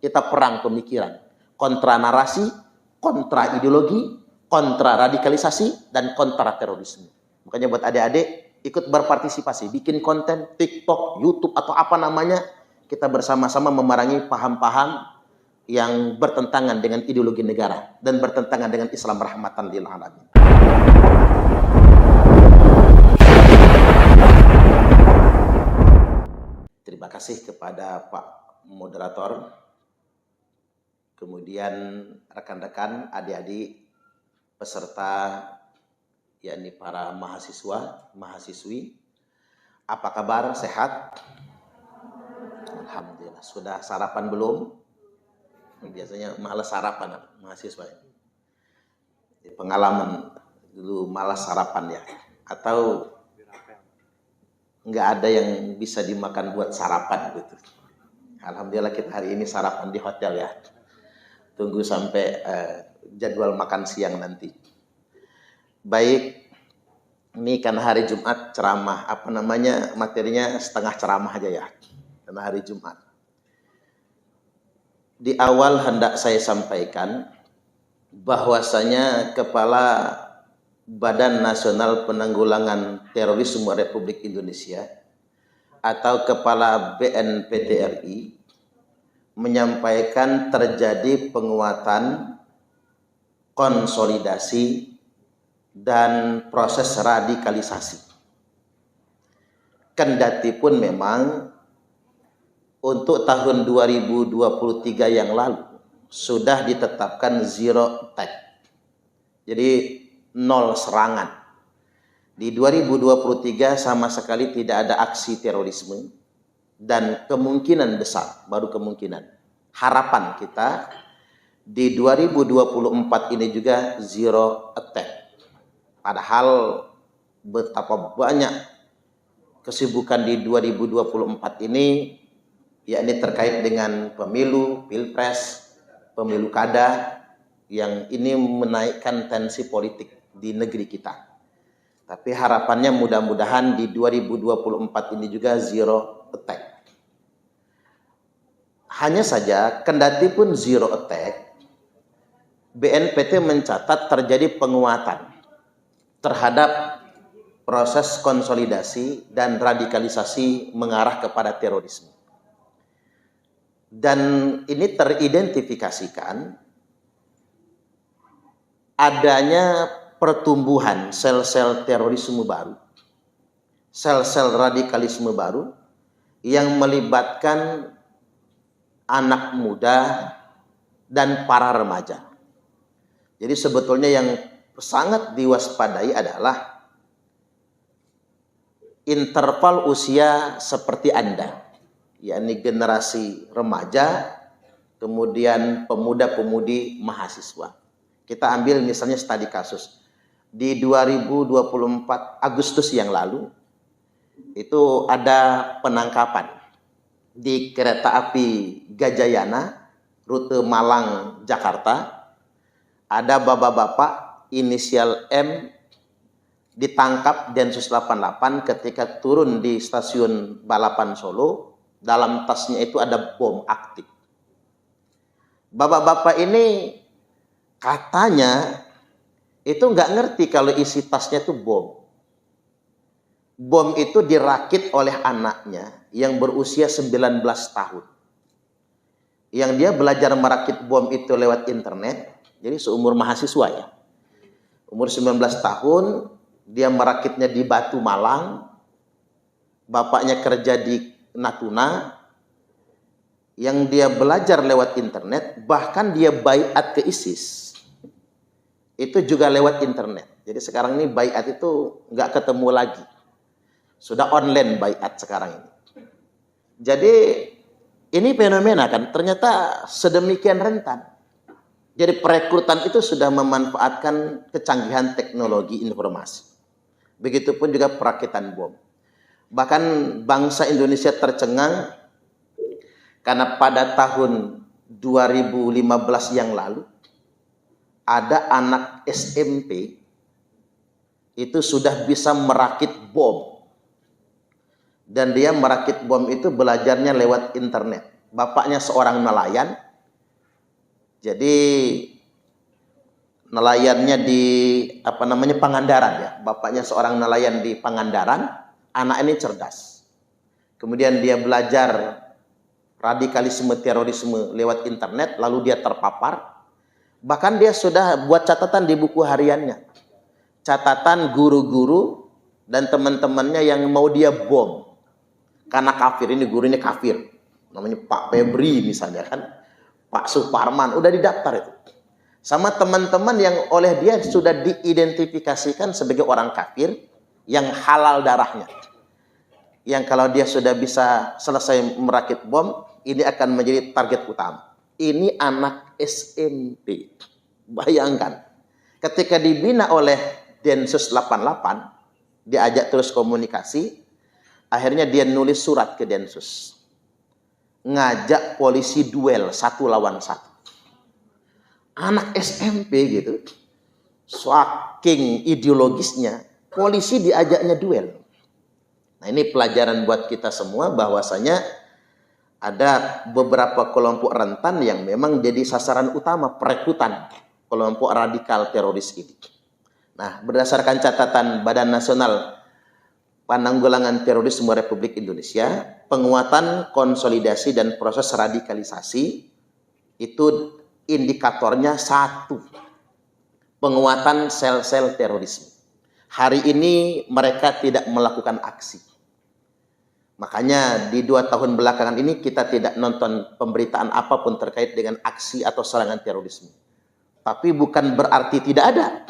Kita perang pemikiran, kontra narasi, kontra ideologi, kontra radikalisasi, dan kontra terorisme. Makanya buat adik-adik, ikut berpartisipasi, bikin konten, TikTok, YouTube, atau apa namanya, kita bersama-sama memerangi paham-paham yang bertentangan dengan ideologi negara dan bertentangan dengan Islam rahmatan lil alamin. Terima kasih kepada Pak Moderator, kemudian rekan-rekan, adik-adik, peserta, yakni para mahasiswa, mahasiswi. Apa kabar? Sehat? Alhamdulillah. Sudah sarapan belum? Biasanya malas sarapan mahasiswa. Pengalaman dulu malas sarapan ya. Atau nggak ada yang bisa dimakan buat sarapan gitu. Alhamdulillah kita hari ini sarapan di hotel ya. Tunggu sampai jadwal makan siang nanti. Baik, ini kan hari Jumat ceramah, apa namanya, materinya setengah ceramah aja ya, karena hari Jumat. Di awal hendak saya sampaikan bahwasanya Kepala Badan Nasional Penanggulangan Terorisme Republik Indonesia atau Kepala BNPT RI menyampaikan terjadi penguatan, konsolidasi, dan proses radikalisasi. Kendati pun memang untuk tahun 2023 yang lalu sudah ditetapkan zero attack. Jadi nol serangan. Di 2023 sama sekali tidak ada aksi terorisme dan kemungkinan besar, baru kemungkinan, harapan kita di 2024 ini juga zero attack. Padahal betapa banyak kesibukan di 2024 ini, yakni terkait dengan pemilu, pilpres, pemilu kada, yang ini menaikkan tensi politik di negeri kita. Tapi harapannya mudah-mudahan di 2024 ini juga zero attack. Hanya saja, kendati pun zero attack, BNPT mencatat terjadi penguatan terhadap proses konsolidasi dan radikalisasi mengarah kepada terorisme. Dan ini teridentifikasikan adanya pertumbuhan sel-sel terorisme baru, sel-sel radikalisme baru yang melibatkan anak muda dan para remaja. Jadi sebetulnya yang sangat diwaspadai adalah interval usia seperti Anda, yakni generasi remaja, kemudian pemuda-pemudi mahasiswa. Kita ambil misalnya studi kasus. Di 2024 Agustus yang lalu, itu ada penangkapan di kereta api Gajayana, rute Malang, Jakarta. Ada bapak-bapak inisial M ditangkap Densus 88 ketika turun di stasiun Balapan Solo. Dalam tasnya itu ada bom aktif. Bapak-bapak ini katanya itu nggak ngerti kalau isi tasnya itu bom. Bom itu dirakit oleh anaknya yang berusia 19 tahun. Yang dia belajar merakit bom itu lewat internet. Jadi seumur mahasiswa ya. Umur 19 tahun, dia merakitnya di Batu Malang. Bapaknya kerja di Natuna. Yang dia belajar lewat internet, bahkan dia baiat ke ISIS. Itu juga lewat internet. Jadi sekarang ini baiat itu nggak ketemu lagi. Sudah online baiat sekarang ini. Jadi ini fenomena kan ternyata sedemikian rentan. Jadi perekrutan itu sudah memanfaatkan kecanggihan teknologi informasi. Begitupun juga perakitan bom. Bahkan bangsa Indonesia tercengang karena pada tahun 2015 yang lalu ada anak SMP itu sudah bisa merakit bom. Dan dia merakit bom itu belajarnya lewat internet. Bapaknya seorang nelayan, Jadi nelayannya di Pangandaran ya. Bapaknya seorang nelayan di Pangandaran, anak ini cerdas. Kemudian dia belajar radikalisme terorisme lewat internet, lalu dia terpapar. Bahkan dia sudah buat catatan di buku hariannya. Catatan guru-guru dan teman-temannya yang mau dia bom. Karena kafir, ini gurunya kafir. Namanya Pak Febri misalnya kan. Pak Suparman, udah didaftar itu. Sama teman-teman yang oleh dia sudah diidentifikasikan sebagai orang kafir yang halal darahnya. Yang kalau dia sudah bisa selesai merakit bom, ini akan menjadi target utama. Ini anak SMP. Bayangkan, ketika dibina oleh Densus 88, diajak terus komunikasi, akhirnya dia nulis surat ke Densus. Ngajak polisi duel 1 lawan 1. Anak SMP gitu, saking ideologisnya, polisi diajaknya duel. Nah ini pelajaran buat kita semua bahwasanya ada beberapa kelompok rentan yang memang jadi sasaran utama perekrutan kelompok radikal teroris ini. Nah berdasarkan catatan Badan Nasional Penanggulangan Terorisme Republik Indonesia, penguatan, konsolidasi, dan proses radikalisasi itu indikatornya 1, penguatan sel-sel terorisme. Hari ini mereka tidak melakukan aksi. Makanya di 2 tahun belakangan ini kita tidak nonton pemberitaan apapun terkait dengan aksi atau serangan terorisme. Tapi bukan berarti tidak ada.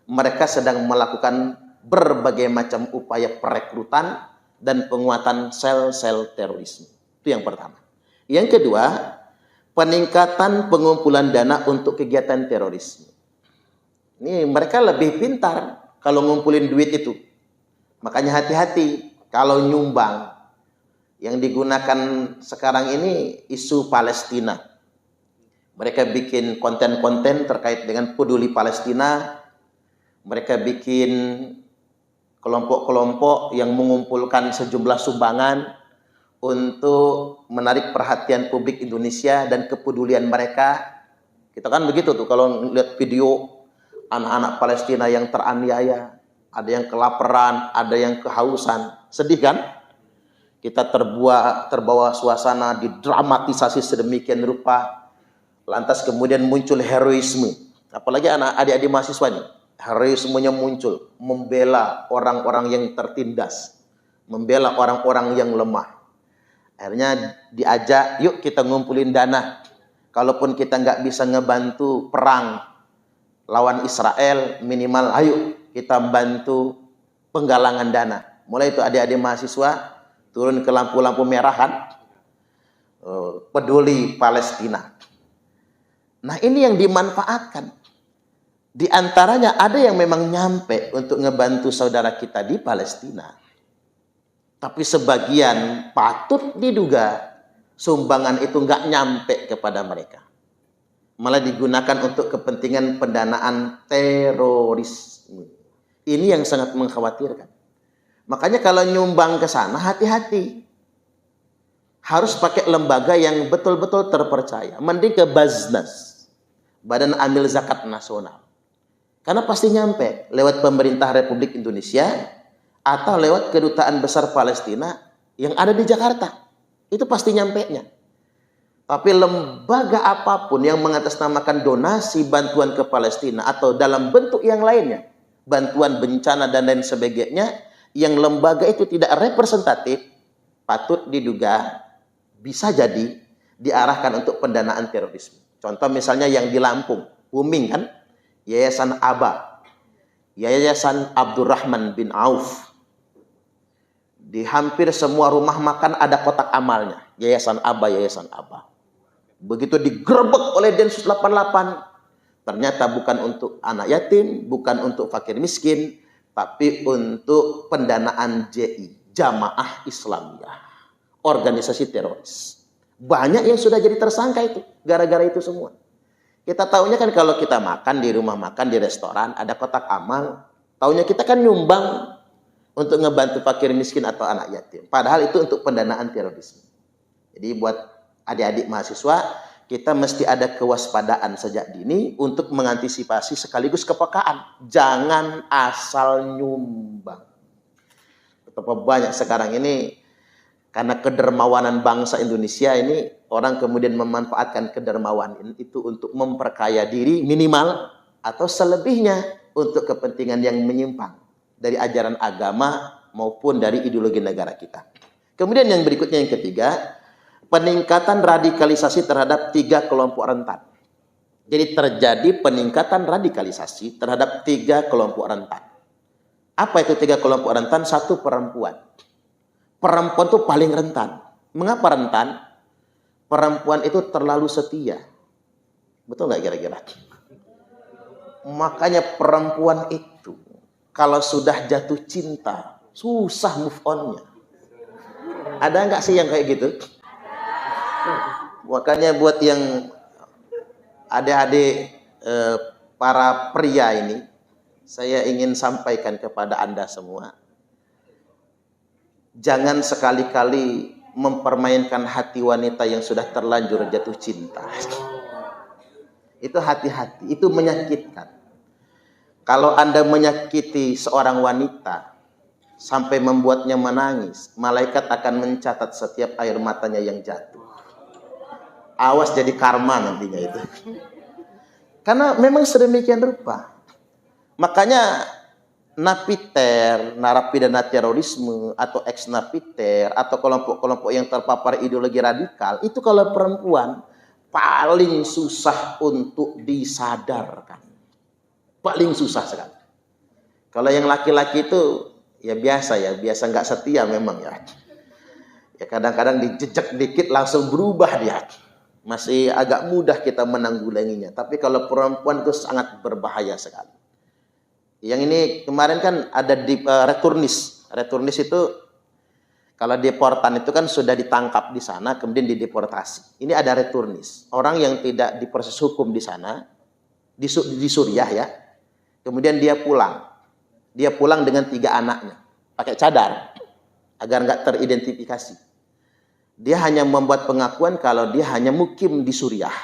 Mereka sedang melakukan berbagai macam upaya perekrutan dan penguatan sel-sel terorisme. Itu yang pertama. Yang kedua, peningkatan pengumpulan dana untuk kegiatan terorisme. Ini mereka lebih pintar kalau ngumpulin duit itu. Makanya hati-hati kalau nyumbang. Yang digunakan sekarang ini isu Palestina. Mereka bikin konten-konten terkait dengan peduli Palestina. Mereka bikin kelompok-kelompok yang mengumpulkan sejumlah sumbangan untuk menarik perhatian publik Indonesia dan kepedulian mereka. Kita kan begitu tuh kalau lihat video anak-anak Palestina yang teraniaya, ada yang kelaparan, ada yang kehausan. Sedih kan? Kita terbawa suasana, didramatisasi sedemikian rupa. Lantas kemudian muncul heroisme. Apalagi adik-adik mahasiswa nih, heroismenya muncul, membela orang-orang yang tertindas, membela orang-orang yang lemah. Akhirnya diajak, yuk kita ngumpulin dana. Kalaupun kita nggak bisa ngebantu perang lawan Israel, minimal ayo kita bantu penggalangan dana. Mulai itu adik-adik mahasiswa turun ke lampu-lampu merah kan, peduli Palestina. Nah ini yang dimanfaatkan. Di antaranya ada yang memang nyampe untuk ngebantu saudara kita di Palestina. Tapi sebagian patut diduga sumbangan itu nggak nyampe kepada mereka. Malah digunakan untuk kepentingan pendanaan terorisme. Ini yang sangat mengkhawatirkan. Makanya kalau nyumbang ke sana hati-hati. Harus pakai lembaga yang betul-betul terpercaya. Mending ke Baznas, Badan Amil Zakat Nasional. Karena pasti nyampe lewat pemerintah Republik Indonesia atau lewat kedutaan besar Palestina yang ada di Jakarta. Itu pasti nyampe-nya. Tapi lembaga apapun yang mengatasnamakan donasi bantuan ke Palestina atau dalam bentuk yang lainnya, bantuan bencana dan lain sebagainya, yang lembaga itu tidak representatif, patut diduga bisa jadi diarahkan untuk pendanaan terorisme. Contoh misalnya yang di Lampung, booming kan, Yayasan Aba, Yayasan Abdurrahman bin Auf. Di hampir semua rumah makan ada kotak amalnya. Yayasan Aba, Yayasan Aba. Begitu digerebek oleh Densus 88. Ternyata bukan untuk anak yatim, bukan untuk fakir miskin, tapi untuk pendanaan JI, Jamaah Islamiyah. Organisasi teroris. Banyak yang sudah jadi tersangka itu, gara-gara itu semua. Kita taunya kan kalau kita makan di rumah makan, di restoran, ada kotak amal. Taunya kita kan nyumbang untuk ngebantu fakir miskin atau anak yatim. Padahal itu untuk pendanaan terorisme. Jadi buat adik-adik mahasiswa, kita mesti ada kewaspadaan sejak dini untuk mengantisipasi sekaligus kepekaan. Jangan asal nyumbang. Betapa banyak sekarang ini karena kedermawanan bangsa Indonesia ini, orang kemudian memanfaatkan kedermawanan itu untuk memperkaya diri minimal atau selebihnya untuk kepentingan yang menyimpang dari ajaran agama maupun dari ideologi negara kita. Kemudian yang berikutnya, yang ketiga, peningkatan radikalisasi terhadap 3 kelompok rentan. Jadi terjadi peningkatan radikalisasi terhadap 3 kelompok rentan. Apa itu 3 kelompok rentan? 1, perempuan. Perempuan itu paling rentan. Mengapa rentan? Perempuan itu terlalu setia. Betul nggak kira-kira? Makanya perempuan itu kalau sudah jatuh cinta, susah move on-nya. Ada nggak sih yang kayak gitu? Makanya buat yang adik-adik para pria ini, saya ingin sampaikan kepada Anda semua, jangan sekali-kali mempermainkan hati wanita yang sudah terlanjur jatuh cinta. Itu hati-hati, itu menyakitkan. Kalau Anda menyakiti seorang wanita sampai membuatnya menangis, malaikat akan mencatat setiap air matanya yang jatuh. Awas jadi karma nantinya itu. Karena memang sedemikian rupa. Makanya napiter, narapidana terorisme atau ex-napiter atau kelompok-kelompok yang terpapar ideologi radikal, itu kalau perempuan paling susah untuk disadarkan. Paling susah sekali. Kalau yang laki-laki itu ya biasa nggak setia memang ya. Ya kadang-kadang dijejak dikit langsung berubah dia. Masih agak mudah kita menanggulanginya. Tapi kalau perempuan itu sangat berbahaya sekali. Yang ini kemarin kan ada di returnis. Returnis itu kalau deportan itu kan sudah ditangkap di sana kemudian dideportasi. Ini ada returnis. Orang yang tidak diproses hukum di sana, di Suriah ya. Kemudian dia pulang. Dia pulang dengan 3 anaknya. Pakai cadar. Agar nggak teridentifikasi. Dia hanya membuat pengakuan kalau dia hanya mukim di Suriah.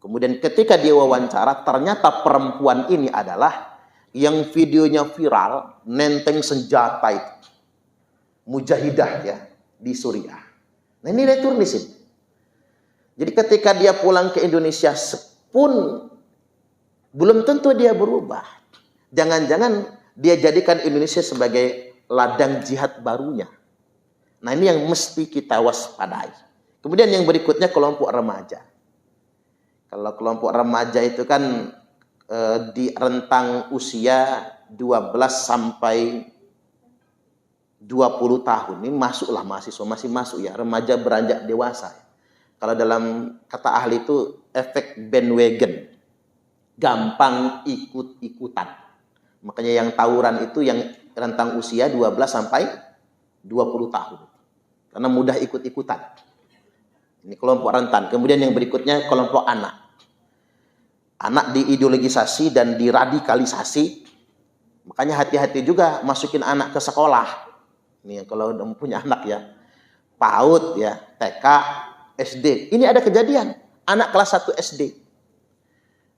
Kemudian ketika dia wawancara, ternyata perempuan ini adalah yang videonya viral, nenteng senjata itu. Mujahidah ya, di Suriah. Nah ini returnis ini. Jadi ketika dia pulang ke Indonesia pun belum tentu dia berubah. Jangan-jangan dia jadikan Indonesia sebagai ladang jihad barunya. Nah ini yang mesti kita waspadai. Kemudian yang berikutnya kelompok remaja. Kalau kelompok remaja itu kan di rentang usia 12 sampai 20 tahun. Ini masuklah mahasiswa, masih masuk ya. Remaja beranjak dewasa. Kalau dalam kata ahli itu efek bandwagon. Gampang ikut-ikutan. Makanya yang tawuran itu yang rentang usia 12 sampai 20 tahun. Karena mudah ikut-ikutan. Ini kelompok rentan. Kemudian yang berikutnya kelompok anak. Anak diideologisasi dan diradikalisasi. Makanya hati-hati juga masukin anak ke sekolah. Ini kalau udah punya anak ya. PAUD ya, TK, SD. Ini ada kejadian. Anak kelas 1 SD.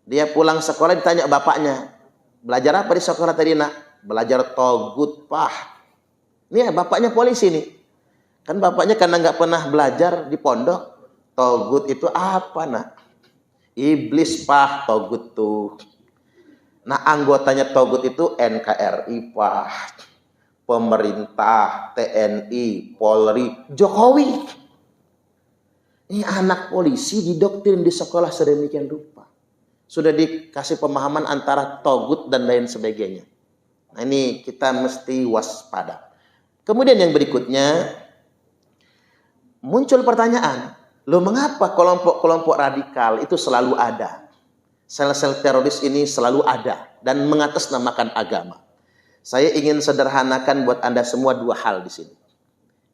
Dia pulang sekolah ditanya bapaknya, belajar apa di sekolah tadi nak? Belajar togut, Pak. Ini ya, bapaknya polisi nih. Kan bapaknya karena nggak pernah belajar di pondok. Togut itu apa nak? Iblis Pak, togut tuh. Nah anggotanya togut itu NKRI Pak. Pemerintah, TNI, Polri, Jokowi. Ini anak polisi didoktrin di sekolah sedemikian rupa. Sudah dikasih pemahaman antara togut dan lain sebagainya. Nah ini kita mesti waspada. Kemudian yang berikutnya, muncul pertanyaan, loh mengapa kelompok-kelompok radikal itu selalu ada? Sel-sel teroris ini selalu ada dan mengatasnamakan agama. Saya ingin sederhanakan buat Anda semua 2 hal di sini.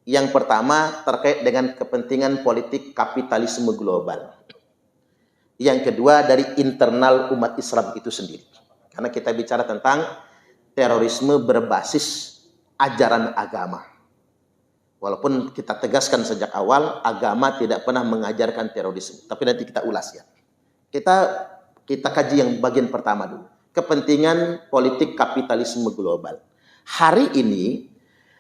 Yang pertama terkait dengan kepentingan politik kapitalisme global. Yang kedua dari internal umat Islam itu sendiri. Karena kita bicara tentang terorisme berbasis ajaran agama. Walaupun kita tegaskan sejak awal, agama tidak pernah mengajarkan terorisme. Tapi nanti kita ulas ya. Kita kaji yang bagian pertama dulu. Kepentingan politik kapitalisme global. Hari ini,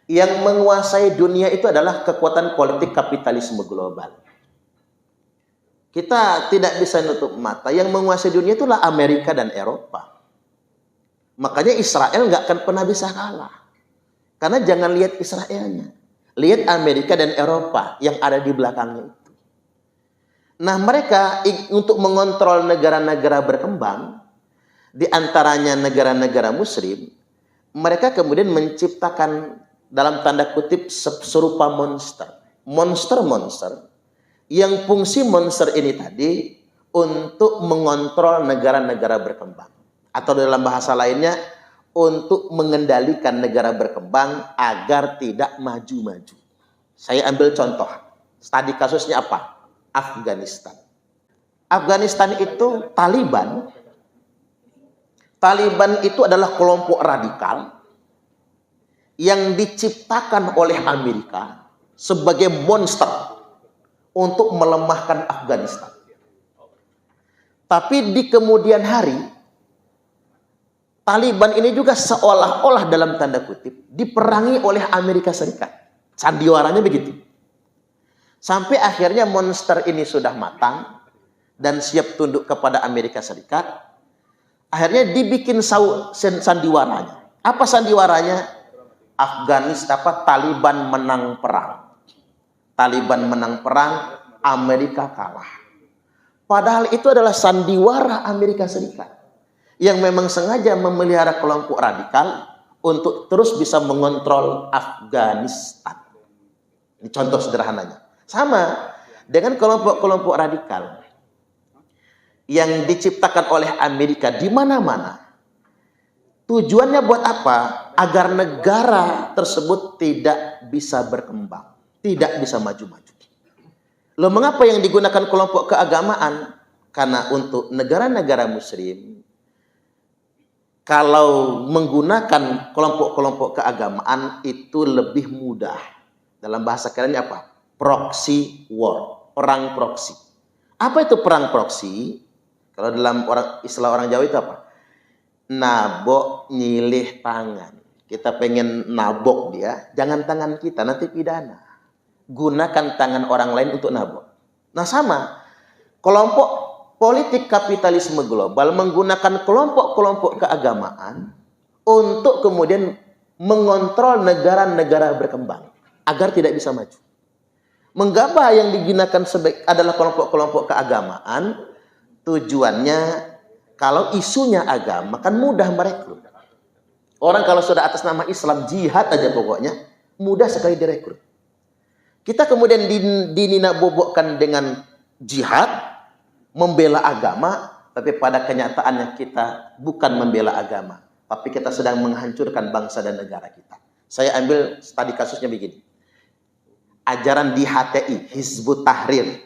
yang menguasai dunia itu adalah kekuatan politik kapitalisme global. Kita tidak bisa nutup mata. Yang menguasai dunia itulah Amerika dan Eropa. Makanya Israel nggak akan pernah bisa kalah. Karena jangan lihat Israelnya. Lihat Amerika dan Eropa yang ada di belakangnya itu. Nah, mereka untuk mengontrol negara-negara berkembang, di antaranya negara-negara muslim, mereka kemudian menciptakan dalam tanda kutip serupa monster. Monster-monster yang fungsi monster ini tadi untuk mengontrol negara-negara berkembang. Atau dalam bahasa lainnya, untuk mengendalikan negara berkembang agar tidak maju-maju. Saya ambil contoh. Studi kasusnya apa? Afghanistan. Afghanistan itu Taliban. Taliban itu adalah kelompok radikal yang diciptakan oleh Amerika sebagai monster untuk melemahkan Afghanistan. Tapi di kemudian hari, Taliban ini juga seolah-olah dalam tanda kutip diperangi oleh Amerika Serikat. Sandiwaranya begitu. Sampai akhirnya monster ini sudah matang dan siap tunduk kepada Amerika Serikat. Akhirnya dibikin sandiwaranya. Apa sandiwaranya? Afghanistan, Taliban menang perang. Taliban menang perang, Amerika kalah. Padahal itu adalah sandiwara Amerika Serikat yang memang sengaja memelihara kelompok radikal untuk terus bisa mengontrol Afghanistan. Ini contoh sederhananya. Sama dengan kelompok-kelompok radikal yang diciptakan oleh Amerika di mana-mana. Tujuannya buat apa? Agar negara tersebut tidak bisa berkembang, tidak bisa maju-maju. Loh, mengapa yang digunakan kelompok keagamaan? Karena untuk negara-negara muslim, kalau menggunakan kelompok-kelompok keagamaan itu lebih mudah. Dalam bahasa kerennya apa? Proxy war, perang proksi. Apa itu perang proksi? Kalau dalam istilah orang Jawa itu apa? Nabok nyilih tangan. Kita pengen nabok dia, jangan tangan kita, nanti pidana. Gunakan tangan orang lain untuk nabok. Nah, sama. Kelompok politik kapitalisme global menggunakan kelompok-kelompok keagamaan untuk kemudian mengontrol negara-negara berkembang agar tidak bisa maju. Mengapa yang digunakan adalah kelompok-kelompok keagamaan? Tujuannya, kalau isunya agama kan mudah merekrut. Orang kalau sudah atas nama Islam, jihad aja pokoknya, mudah sekali direkrut. Kita kemudian dinabobokkan dengan jihad, membela agama, tapi pada kenyataannya kita bukan membela agama, tapi kita sedang menghancurkan bangsa dan negara kita. Saya ambil studi kasusnya begini. Ajaran di HTI, Hizbut Tahrir.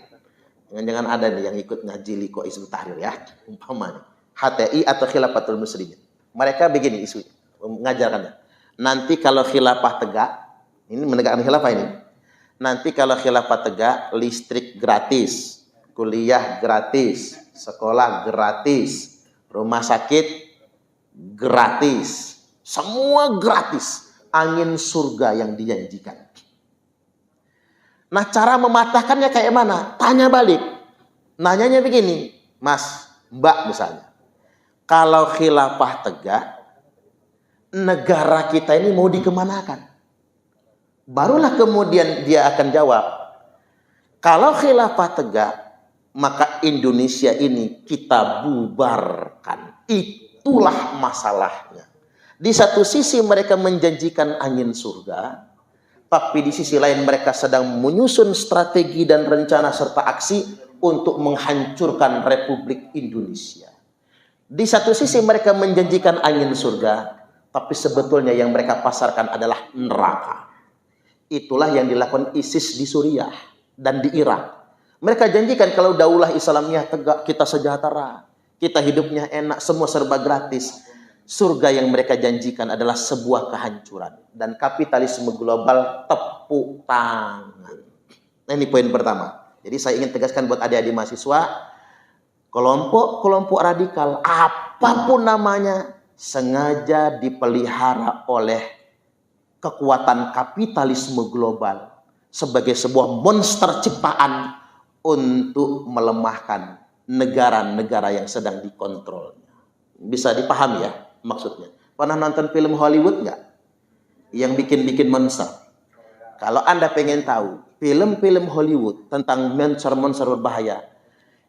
Jangan-jangan ada nih yang ikut ngaji liko Hizbut Tahrir ya. Umpamanya. HTI atau Khilafatul Muslimin. Mereka begini isu mengajarkannya. Nanti kalau khilafah tegak, ini menegakkan khilafah ini. Nanti kalau khilafah tegak, listrik gratis. Kuliah gratis, sekolah gratis, rumah sakit gratis, semua gratis, angin surga yang dijanjikan. Nah, cara mematahkannya kayak mana? Tanya balik. Nanyanya begini, Mas, Mbak misalnya, kalau khilafah tegak, negara kita ini mau dikemanakan? Barulah kemudian dia akan jawab, kalau khilafah tegak, maka Indonesia ini kita bubarkan. Itulah masalahnya. Di satu sisi mereka menjanjikan angin surga, tapi di sisi lain mereka sedang menyusun strategi dan rencana serta aksi untuk menghancurkan Republik Indonesia. Di satu sisi mereka menjanjikan angin surga, tapi sebetulnya yang mereka pasarkan adalah neraka. Itulah yang dilakukan ISIS di Suriah dan di Irak. Mereka janjikan kalau daulah Islamnya tegak, kita sejahtera, kita hidupnya enak, semua serba gratis. surga yang mereka janjikan adalah sebuah kehancuran. Dan kapitalisme global tepuk tangan. Nah, ini poin pertama. Jadi saya ingin tegaskan buat adik-adik mahasiswa, kelompok-kelompok radikal, apapun namanya, sengaja dipelihara oleh kekuatan kapitalisme global sebagai sebuah monster ciptaan untuk melemahkan negara-negara yang sedang dikontrolnya. Bisa dipahami ya maksudnya? Pernah nonton film Hollywood nggak? Yang bikin-bikin monster. Kalau Anda pengen tahu, film-film Hollywood tentang monster-monster berbahaya,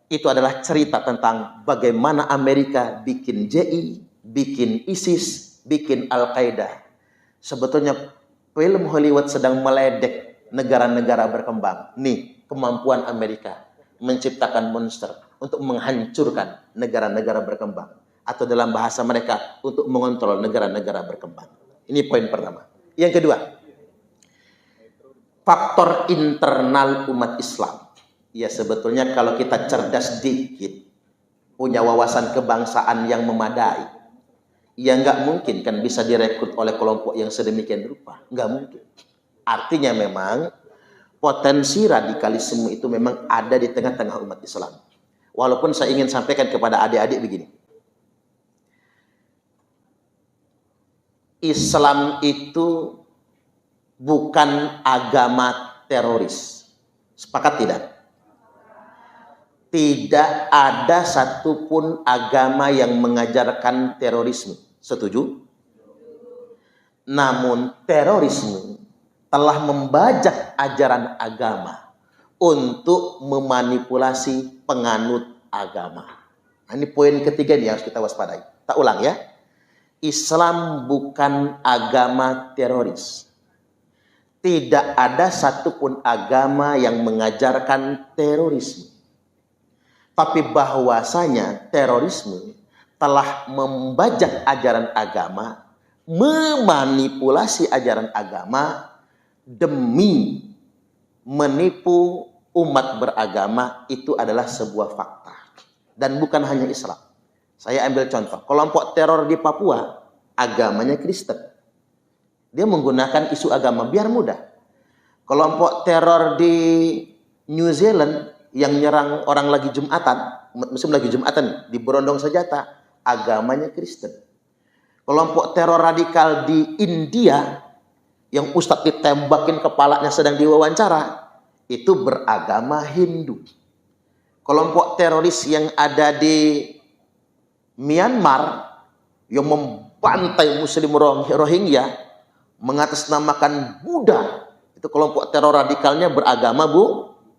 itu adalah cerita tentang bagaimana Amerika bikin JI, bikin ISIS, bikin Al-Qaeda. Sebetulnya film Hollywood sedang meledek negara-negara berkembang. Nih, kemampuan Amerika menciptakan monster untuk menghancurkan negara-negara berkembang. Atau dalam bahasa mereka, untuk mengontrol negara-negara berkembang. Ini poin pertama. Yang kedua, faktor internal umat Islam. Ya, sebetulnya kalau kita cerdas dikit, punya wawasan kebangsaan yang memadai, ya nggak mungkin kan bisa direkrut oleh kelompok yang sedemikian rupa. Nggak mungkin. Artinya memang potensi radikalisme itu memang ada di tengah-tengah umat Islam. Walaupun saya ingin sampaikan kepada adik-adik begini. Islam itu bukan agama teroris. Sepakat tidak? Tidak ada satupun agama yang mengajarkan terorisme. Setuju? Namun terorisme telah membajak ajaran agama untuk memanipulasi penganut agama. Nah, ini poin ketiga nih yang harus kita waspadai. Tak ulang ya. Islam bukan agama teroris. Tidak ada satupun agama yang mengajarkan terorisme. Tapi bahwasanya terorisme telah membajak ajaran agama, memanipulasi ajaran agama demi menipu umat beragama, itu adalah sebuah fakta. Dan bukan hanya Islam. Saya ambil contoh, kelompok teror di Papua, agamanya Kristen. Dia menggunakan isu agama biar mudah. Kelompok teror di New Zealand yang nyerang orang lagi Jumatan, musim lagi Jumatan, di berondong senjata, agamanya Kristen. Kelompok teror radikal di India yang ustadz ditembakin kepalanya sedang diwawancara, itu beragama Hindu. Kelompok teroris yang ada di Myanmar yang membantai Muslim Rohingya mengatasnamakan Buddha, itu kelompok teror radikalnya beragama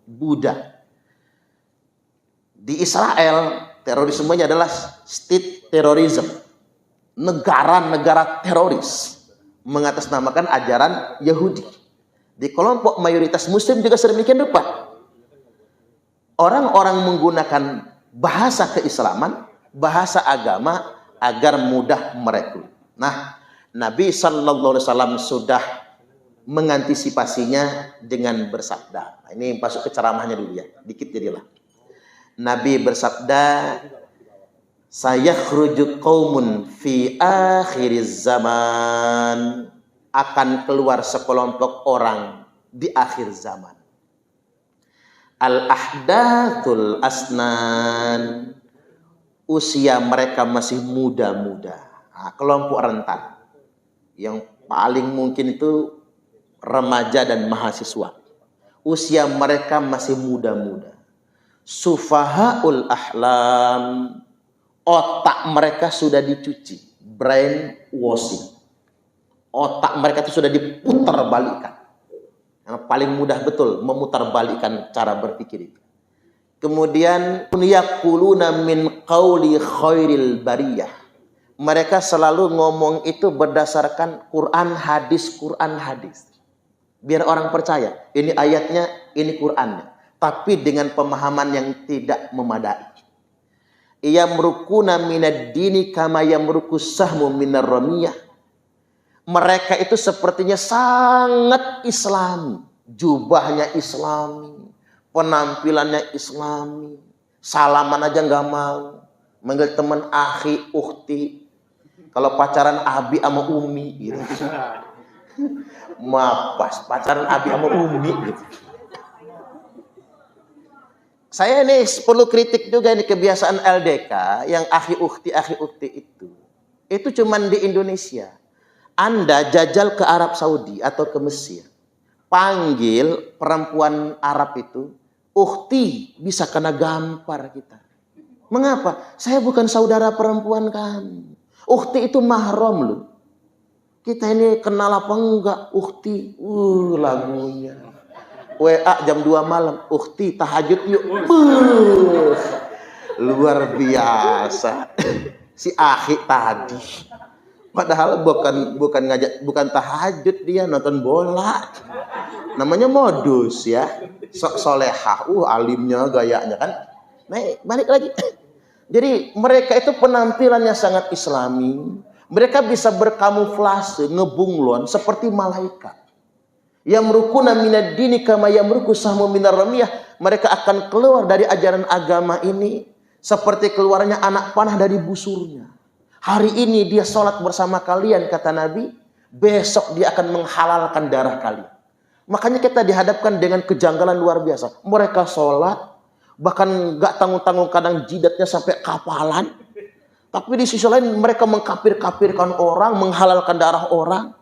Buddha. Di Israel terorismenya adalah state terrorism, negara-negara teroris mengatasnamakan ajaran Yahudi. Di kelompok mayoritas Muslim juga sedemikian rupa. Orang-orang menggunakan bahasa keislaman, bahasa agama agar mudah merekrut. Nah, Nabi SAW sudah mengantisipasinya dengan bersabda. Nah, ini masuk ke ceramahnya dulu ya, dikit jadilah. Nabi bersabda, sayakhruju qaumun fi akhiriz zaman, akan keluar sekelompok orang di akhir zaman. Al-ahdathul asnan, usia mereka masih muda-muda. Nah, kelompok rentan yang paling mungkin itu remaja dan mahasiswa. Usia mereka masih muda-muda. Sufahaul ahlam, otak mereka sudah dicuci, brain washing. Otak mereka itu sudah diputar balikan. Yang paling mudah betul memutar balikan cara berpikir itu. Kemudian yaquluna min qauli khairil bariyah. Mereka selalu ngomong itu berdasarkan Quran hadis. Biar orang percaya, ini ayatnya, ini Qurannya. Tapi dengan pemahaman yang tidak memadai. Yamrukuna minad dini kama yamrukus sahmu minar ramiyah. Mereka itu sepertinya sangat Islami. Jubahnya Islami, penampilannya Islami, salaman aja nggak mau, manggil teman akhi, ukhti, Kalau pacaran Abi sama Umi gitu. Mapas, pacaran Abi sama Umi gitu. Saya ini perlu kritik juga ini kebiasaan LDK yang akhi ukhti itu. Itu cuman di Indonesia. Anda jajal ke Arab Saudi atau ke Mesir, panggil perempuan Arab itu, ukhti, bisa kena gampar kita. Mengapa? Saya bukan saudara perempuan kamu. Ukhti itu mahram loh. Kita ini kenal apa enggak? Ukhti, lagunya. WA jam 2 malam, ukhti tahajud yuk. Luar biasa. Si akhi tadi. Padahal bukan tahajud, dia nonton bola. Namanya modus ya. Solehah, alimnya, gayanya kan. Nah, balik lagi. Jadi mereka itu penampilannya sangat islami. Mereka bisa berkamuflase, ngebunglon seperti malaikat. Yamrukuna minad dini kama yamruku sahmu minar ramiyah. Mereka akan keluar dari ajaran agama ini seperti keluarnya anak panah dari busurnya. Hari ini dia sholat bersama kalian, kata Nabi. Besok dia akan menghalalkan darah kalian. Makanya kita dihadapkan dengan kejanggalan luar biasa. Mereka sholat, bahkan gak tanggung-tanggung kadang jidatnya sampai kapalan. Tapi di sisi lain mereka mengkapir-kapirkan orang, menghalalkan darah orang.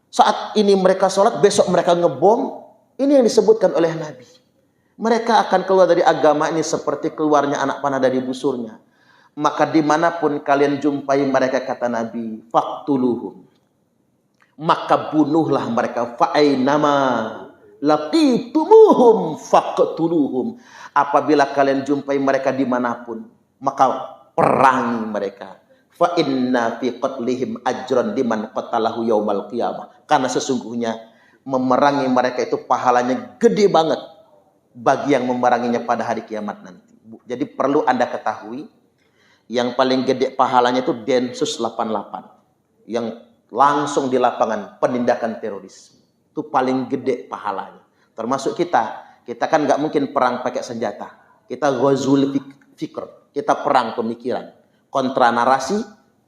Saat ini mereka sholat, besok mereka ngebom. Ini yang disebutkan oleh Nabi. Mereka akan keluar dari agama ini seperti keluarnya anak panah dari busurnya. Maka dimanapun kalian jumpai mereka, kata Nabi, faqtuluhum, maka bunuhlah mereka. Fa'ainama laqitumuhum faqtuluhum. Apabila kalian jumpai mereka dimanapun, maka perangi mereka. Fa inna fi qatlihim ajran liman qatalahu yaumal qiyamah. Karena sesungguhnya memerangi mereka itu pahalanya gede banget bagi yang memeranginya pada hari kiamat nanti. Jadi perlu Anda ketahui, yang paling gede pahalanya itu Densus 88. Yang langsung di lapangan penindakan terorisme. Itu paling gede pahalanya. Termasuk kita kan nggak mungkin perang pakai senjata. Kita ghazul fikr, kita perang pemikiran. Kontra narasi,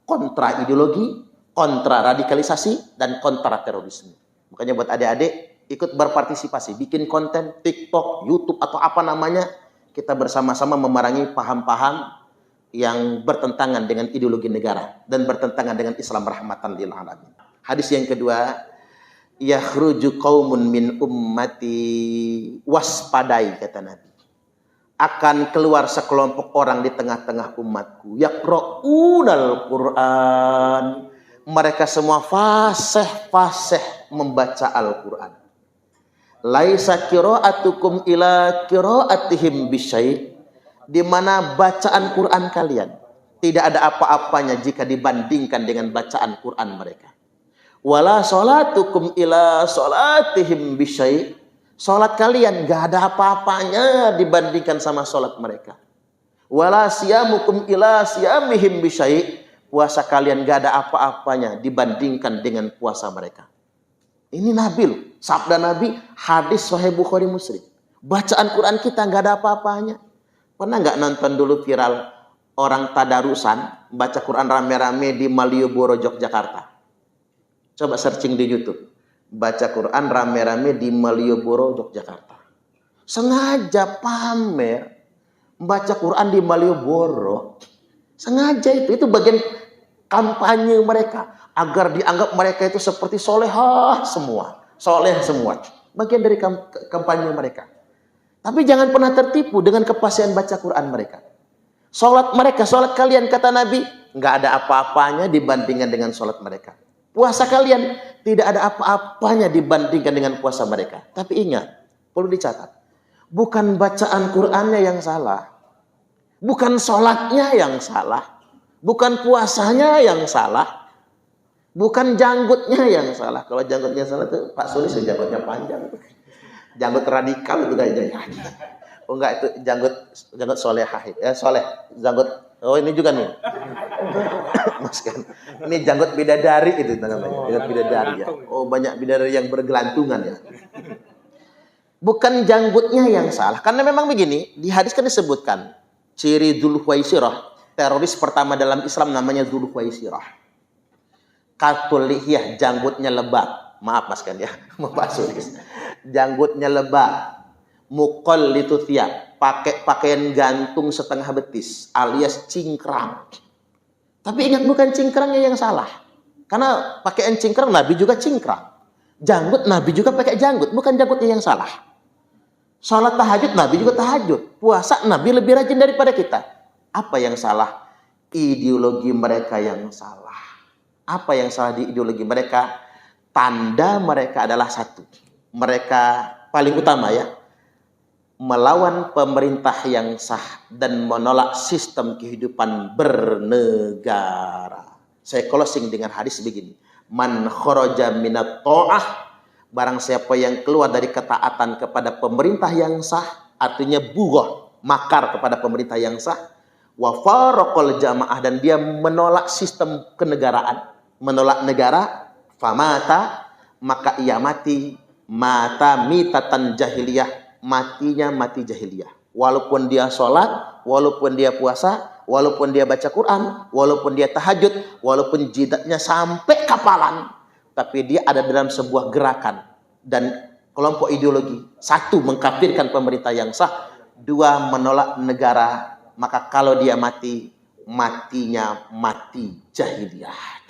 kontra ideologi, kontra radikalisasi, dan kontra terorisme. Makanya buat adik-adik, ikut berpartisipasi. Bikin konten, TikTok, YouTube, atau apa namanya. Kita bersama-sama memerangi paham-paham yang bertentangan dengan ideologi negara dan bertentangan dengan Islam rahmatan lil alamin. Hadis yang kedua, yakhruju qaumun min ummati, waspadai, kata Nabi. Akan keluar sekelompok orang di tengah-tengah umatku, yaqra'unal Qur'an. Mereka semua fasih membaca Al-Qur'an. Laisa qira'atukum ila qira'atihim bisyai'. Di mana bacaan Quran kalian tidak ada apa-apanya jika dibandingkan dengan bacaan Quran mereka. Wala sholatukum ila sholatihim bisyai'. Sholat kalian gak ada apa-apanya dibandingkan sama sholat mereka. Wala siyamukum ila siyamihim bisyai'. Puasa kalian gak ada apa-apanya dibandingkan dengan puasa mereka. Ini Nabi loh, sabda Nabi, hadis Sahih Bukhari Muslim. Bacaan Quran kita gak ada apa-apanya. Pernah nggak nonton dulu viral orang tadarusan baca Quran rame-rame di Malioboro, Yogyakarta? Coba searching di YouTube. Baca Quran rame-rame di Malioboro, Yogyakarta. Sengaja pamer baca Quran di Malioboro. Sengaja itu bagian kampanye mereka agar dianggap mereka itu seperti soleh semua. Bagian dari kampanye mereka. Tapi jangan pernah tertipu dengan kepastian baca Quran mereka. Sholat kalian, kata Nabi, nggak ada apa-apanya dibandingkan dengan sholat mereka. Puasa kalian tidak ada apa-apanya dibandingkan dengan puasa mereka. Tapi ingat, perlu dicatat, bukan bacaan Qurannya yang salah, bukan sholatnya yang salah, bukan puasanya yang salah, bukan janggutnya yang salah. Kalau janggutnya salah tuh Pak Sulis janggutnya panjang. Janggut radikal itu gayanya. Oh enggak, itu janggut solehah ya, soleh. Janggut, oh ini juga nih. Mas kan. Ini janggut bidadari itu namanya. Janggut bidadari ya. Oh banyak bidadari yang bergelantungan ya. Bukan janggutnya yang salah. Karena memang begini, di hadis kan disebutkan ciri Dzulkhuwaisirah, teroris pertama dalam Islam namanya Dzulkhuwaisirah. katulihiyah, janggutnya lebat. Maaf Mas kan ya, Pak Sulis. Janggutnya lebat. Muqallitu thiyab, pakai pakaian gantung setengah betis alias cingkrang. Tapi ingat, bukan cingkrangnya yang salah. Karena pakaian cingkrang Nabi juga cingkrang. Janggut Nabi juga pakai janggut, bukan janggutnya yang salah. Sholat tahajud Nabi juga tahajud. Puasa Nabi lebih rajin daripada kita. Apa yang salah? Ideologi mereka yang salah. Apa yang salah di ideologi mereka? Tanda mereka adalah satu. Mereka paling utama ya, melawan pemerintah yang sah dan menolak sistem kehidupan bernegara. Saya closing dengan hadis begini. Man kharaja minat ta'ah, barang siapa yang keluar dari ketaatan kepada pemerintah yang sah, artinya bughah, makar kepada pemerintah yang sah, wa faraqal jamaah, dan dia menolak sistem kenegaraan, menolak negara, famata, maka ia mati, mata mitatan jahiliyah, matinya mati jahiliyah. Walaupun dia sholat, walaupun dia puasa, walaupun dia baca Quran, walaupun dia tahajud, walaupun jidatnya sampai kapalan, tapi dia ada dalam sebuah gerakan dan kelompok ideologi. Satu, mengkafirkan pemerintah yang sah. Dua, menolak negara. Maka kalau dia mati, matinya mati jahiliyah.